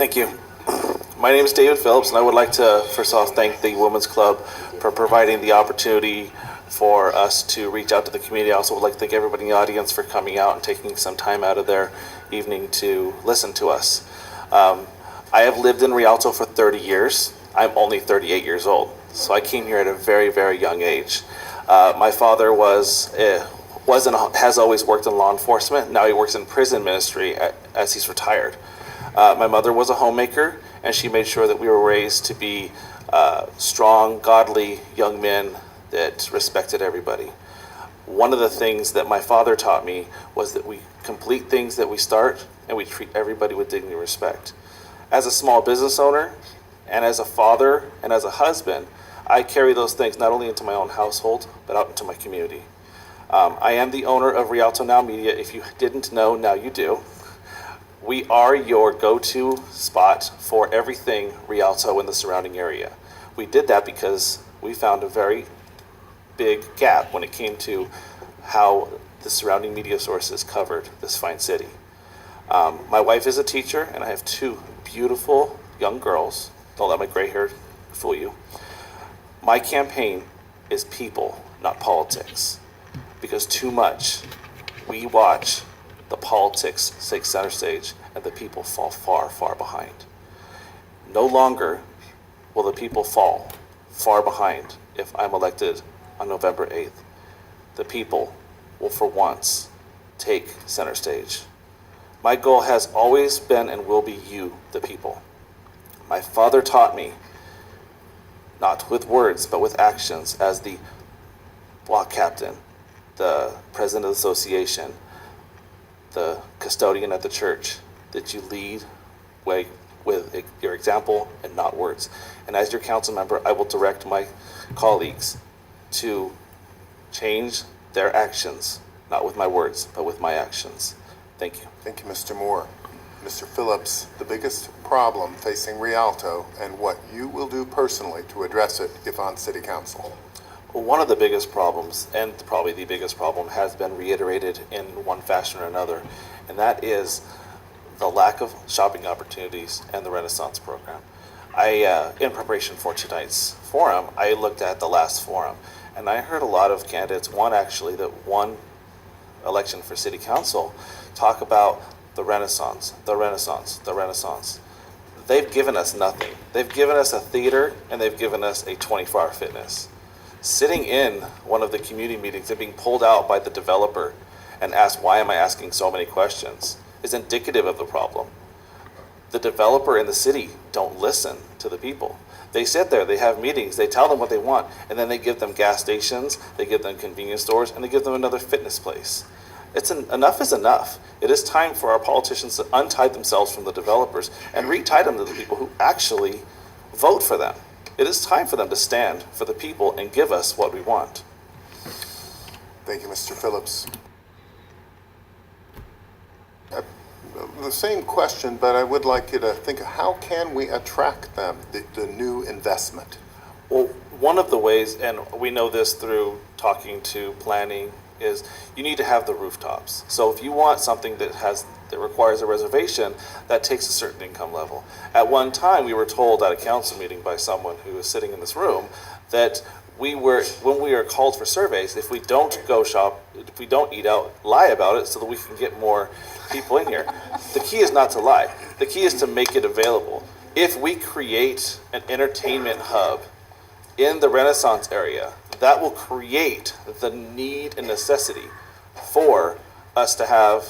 Thank you. My name is David Phillips, and I would like to first off thank the Women's Club for providing the opportunity for us to reach out to the community. I also would like to thank everybody in the audience for coming out and taking some time out of their evening to listen to us. I have lived in Rialto for 30 years. I'm only 38 years old, so I came here at a very, very young age. My father has always worked in law enforcement. Now he works in prison ministry as he's retired. My mother was a homemaker, and she made sure that we were raised to be strong, godly young men that respected everybody. One of the things that my father taught me was that we complete things that we start, and we treat everybody with dignity and respect. As a small business owner, and as a father, and as a husband, I carry those things not only into my own household, but out into my community. I am the owner of Rialto Now Media. If you didn't know, now you do. We are your go-to spot for everything Rialto and the surrounding area. We did that because we found a very big gap when it came to how the surrounding media sources covered this fine city. My wife is a teacher, and I have two beautiful young girls. Don't let my gray hair fool you. My campaign is people, not politics, because too much we watch the politics take center stage and the people fall far, far behind. No longer will the people fall far behind if I'm elected on November 8th. The people will for once take center stage. My goal has always been and will be you, the people. My father taught me, not with words, but with actions, as the block captain, the president of the association, the custodian at the church, that you lead with your example and not words. And as your council member, I will direct my colleagues to change their actions, not with my words, but with my actions. Thank you. Thank you, Mr. Moore. Mr. Phillips, the biggest problem facing Rialto and what you will do personally to address it if on City Council. Well, one of the biggest problems, and probably the biggest problem, has been reiterated in one fashion or another, and that is the lack of shopping opportunities and the Renaissance program. In preparation for tonight's forum, I looked at the last forum, and I heard a lot of candidates, one actually that won election for City Council, talk about the Renaissance, the Renaissance, the Renaissance. They've given us nothing. They've given us a theater, and they've given us a 24-hour fitness. Sitting in one of the community meetings and being pulled out by the developer and asked, why am I asking so many questions, is indicative of the problem. The developer and the city don't listen to the people. They sit there, they have meetings, they tell them what they want, and then they give them gas stations, they give them convenience stores, and they give them another fitness place. Enough is enough. It is time for our politicians to untie themselves from the developers and retie them to the people who actually vote for them. It is time for them to stand for the people and give us what we want. Thank you, Mr. Phillips. The same question, but I would like you to think, how can we attract them, the new investment? Well, one of the ways, and we know this through talking to planning, is you need to have the rooftops. So if you want something that requires a reservation, that takes a certain income level. At one time, we were told at a council meeting by someone who was sitting in this room that when we are called for surveys, if we don't go shop, if we don't eat out, lie about it so that we can get more people in here. The key is not to lie. The key is to make it available. If we create an entertainment hub in the Renaissance area, that will create the need and necessity for us to have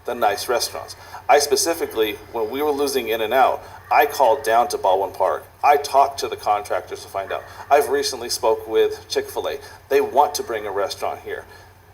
the nice restaurants. I specifically, when we were losing In-N-Out, I called down to Baldwin Park. I talked to the contractors to find out. I've recently spoke with Chick-fil-A. They want to bring a restaurant here.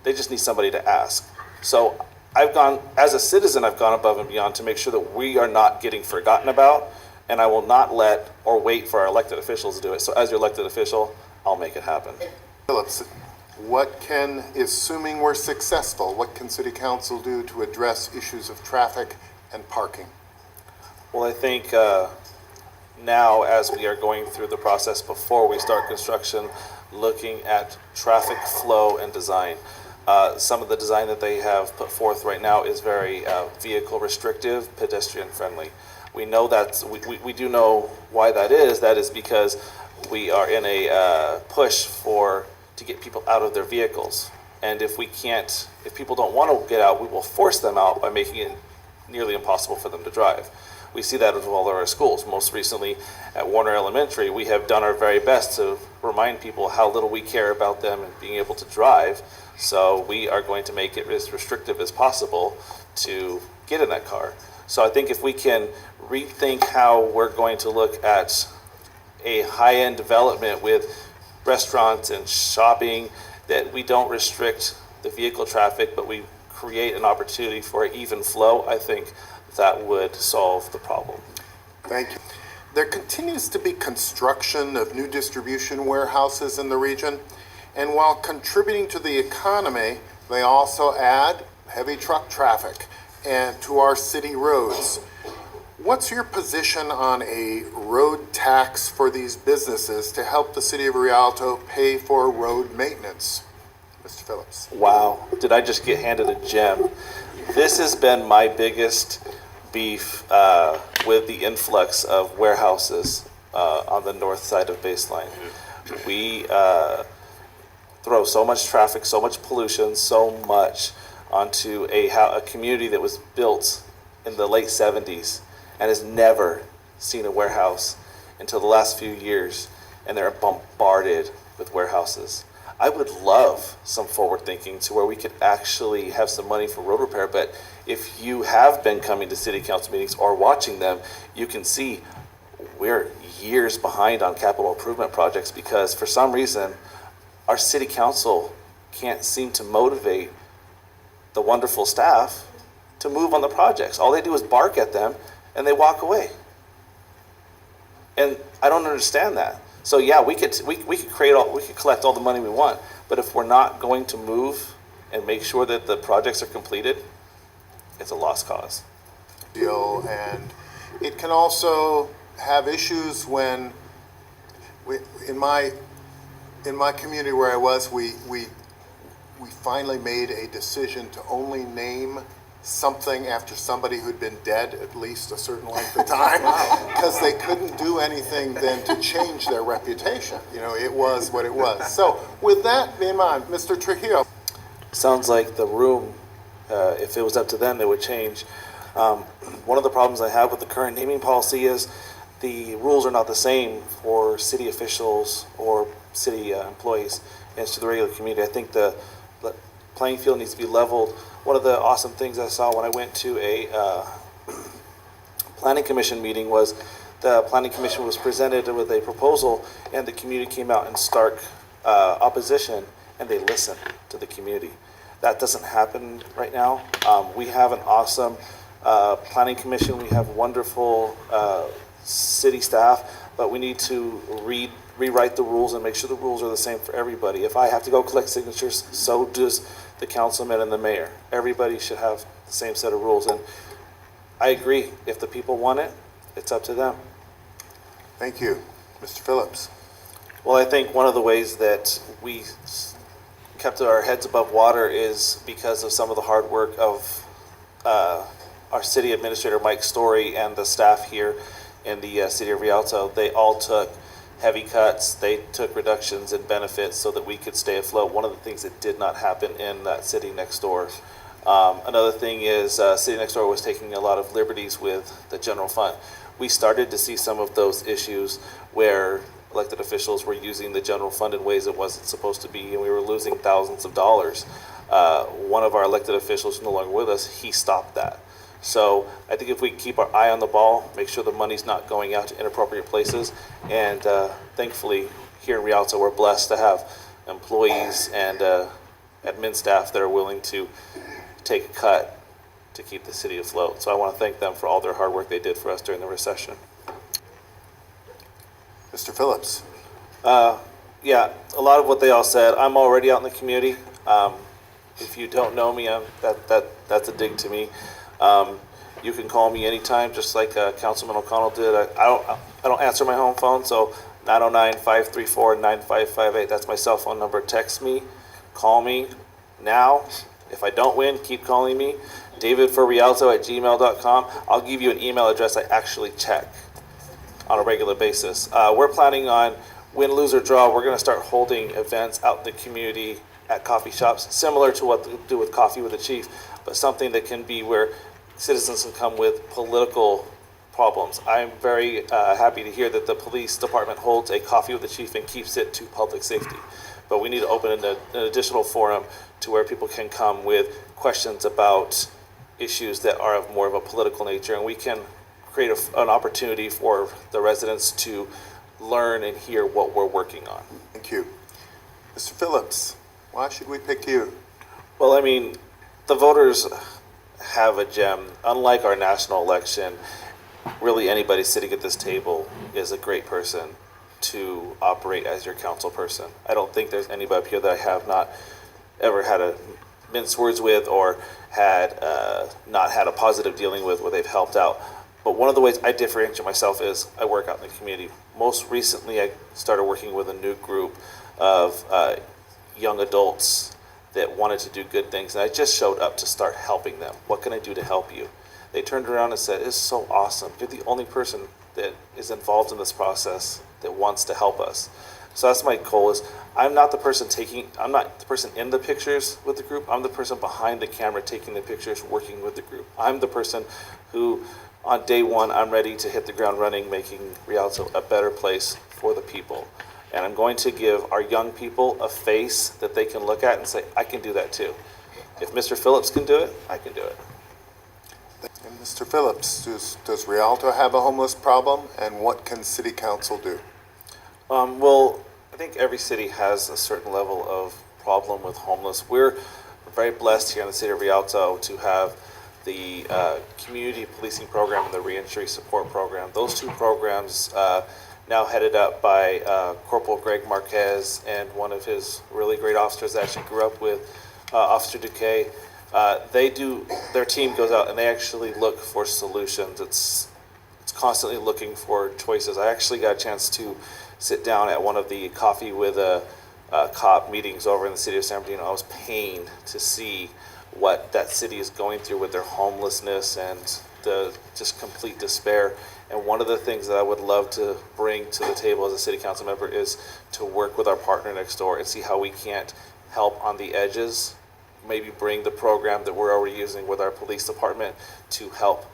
They just need somebody to ask. So as a citizen, I've gone above and beyond to make sure that we are not getting forgotten about, and I will not let or wait for our elected officials to do it. So as your elected official, I'll make it happen. Phillips, assuming we're successful, what can City Council do to address issues of traffic and parking? Well, I think now, as we are going through the process before we start construction, looking at traffic flow and design. Some of the design that they have put forth right now is very vehicle restrictive, pedestrian friendly. We know we do know why that is. That is because we are in a push to get people out of their vehicles. And if people don't want to get out, we will force them out by making it nearly impossible for them to drive. We see that at all of our schools. Most recently at Warner Elementary, we have done our very best to remind people how little we care about them and being able to drive. So we are going to make it as restrictive as possible to get in that car. So I think if we can rethink how we're going to look at a high-end development with restaurants and shopping, that we don't restrict the vehicle traffic, but we create an opportunity for an even flow, I think that would solve the problem. Thank you. There continues to be construction of new distribution warehouses in the region, and while contributing to the economy, they also add heavy truck traffic and to our city roads. What's your position on a road tax for these businesses to help the city of Rialto pay for road maintenance? Mr. Phillips. Wow, did I just get handed a gem? This has been my biggest beef with the influx of warehouses on the north side of Baseline. We throw so much traffic, so much pollution, so much onto a community that was built in the late 70s and has never seen a warehouse until the last few years, and they're bombarded with warehouses. I would love some forward thinking to where we could actually have some money for road repair, but if you have been coming to city council meetings or watching them, you can see we're years behind on capital improvement projects because for some reason our city council can't seem to motivate the wonderful staff to move on the projects. All they do is bark at them and they walk away. And I don't understand that. So yeah, we could collect all the money we want, but if we're not going to move and make sure that the projects are completed, it's a lost cause. And it can also have issues when in my community where I was, we finally made a decision to only name something after somebody who'd been dead at least a certain length of time because they couldn't do anything then to change their reputation. It was what it was. So with that in mind, Mr. Trujillo. Sounds like the room, if it was up to them, they would change. One of the problems I have with the current naming policy is the rules are not the same for city officials or city employees as to the regular community. I think the playing field needs to be leveled. One of the awesome things I saw when I went to a planning commission meeting was the planning commission was presented with a proposal and the community came out in stark opposition and they listened to the community. That doesn't happen right now. We have an awesome planning commission. We have wonderful city staff, but we need to rewrite the rules and make sure the rules are the same for everybody. If I have to go collect signatures, so does the councilman and the mayor. Everybody should have the same set of rules. And I agree, if the people want it, it's up to them. Thank you. Mr. Phillips. Well, I think one of the ways that we kept our heads above water is because of some of the hard work of our city administrator, Mike Story, and the staff here in the city of Rialto. They all took heavy cuts. They took reductions in benefits so that we could stay afloat. One of the things that did not happen in that city next door. Another thing is city next door was taking a lot of liberties with the general fund. We started to see some of those issues where elected officials were using the general fund in ways it wasn't supposed to be, and we were losing thousands of dollars. One of our elected officials no longer with us, he stopped that. So I think if we keep our eye on the ball, make sure the money's not going out to inappropriate places, and thankfully here in Rialto we're blessed to have employees and admin staff that are willing to take a cut to keep the city afloat. So I want to thank them for all their hard work they did for us during the recession. Mr. Phillips. Yeah, a lot of what they all said. I'm already out in the community. If you don't know me, that's a dig to me. You can call me anytime, just like Councilman O'Connell did. I don't answer my home phone, so 909-534-9558. That's my cell phone number. Text me, call me now. If I don't win, keep calling me. davidforrialto@gmail.com. I'll give you an email address I actually check on a regular basis. We're planning on win, lose, or draw. We're going to start holding events out in the community at coffee shops, similar to what we do with Coffee with the Chief, but something that can be where citizens can come with political problems. I'm very happy to hear that the police department holds a Coffee with the Chief and keeps it to public safety. But we need to open an additional forum to where people can come with questions about issues that are of more of a political nature, and we can create an opportunity for the residents to learn and hear what we're working on. Thank you. Mr. Phillips, why should we pick you? Well, I mean, the voters have a gem. Unlike our national election, really anybody sitting at this table is a great person to operate as your council person. I don't think there's anybody up here that I have not ever had a mince words with or had not had a positive dealing with where they've helped out. But one of the ways I differentiate myself is I work out in the community. Most recently, I started working with a new group of young adults that wanted to do good things, and I just showed up to start helping them. What can I do to help you? They turned around and said, "It's so awesome. You're the only person that is involved in this process that wants to help us." So that's my goal. Is I'm not the person in the pictures with the group. I'm the person behind the camera taking the pictures, working with the group. I'm the person who, on day one, I'm ready to hit the ground running, making Rialto a better place for the people. And I'm going to give our young people a face that they can look at and say, I can do that too. If Mr. Phillips can do it, I can do it. And Mr. Phillips, does Rialto have a homeless problem, and what can City Council do? Well, I think every city has a certain level of problem with homeless. We're very blessed here in the city of Rialto to have the community policing program and the reentry support program. Those two programs now headed up by Corporal Greg Marquez and one of his really great officers that I actually grew up with, Officer Duque. Their team goes out and they actually look for solutions. It's constantly looking for choices. I actually got a chance to sit down at one of the Coffee with a Cop meetings over in the city of San Bernardino. I was pained to see what that city is going through with their homelessness and the just complete despair. And one of the things that I would love to bring to the table as a city council member is to work with our partner next door and see how we can't help on the edges, maybe bring the program that we're already using with our police department to help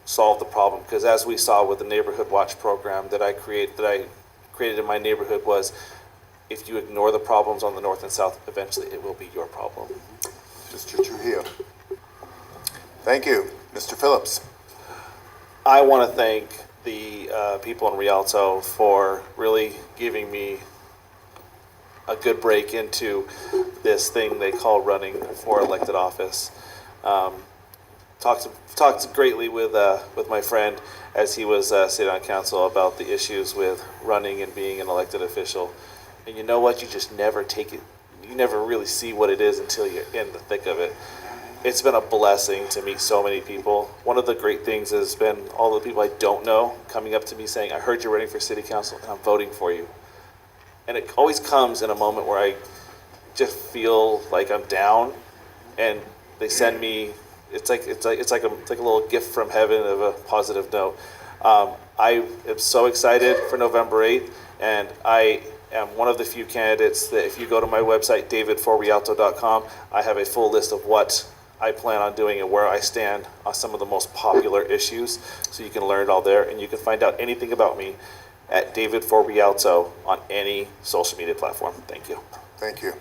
solve the problem. Because as we saw with the Neighborhood Watch program that I created in my neighborhood, was if you ignore the problems on the north and south, eventually it will be your problem. Mr. Trujillo. Thank you. Mr. Phillips. I want to thank the people in Rialto for really giving me a good break into this thing they call running for elected office. Talked greatly with my friend as he was sitting on council about the issues with running and being an elected official. And you know what? You just never take it. You never really see what it is until you're in the thick of it. It's been a blessing to meet so many people. One of the great things has been all the people I don't know coming up to me saying, I heard you're running for city council and I'm voting for you. And it always comes in a moment where I just feel like I'm down, and they send me, it's like a little gift from heaven of a positive note. I am so excited for November 8th, and I am one of the few candidates that if you go to my website, davidforrialto.com, I have a full list of what I plan on doing and where I stand on some of the most popular issues. So you can learn it all there, and you can find out anything about me at David for Rialto on any social media platform. Thank you. Thank you.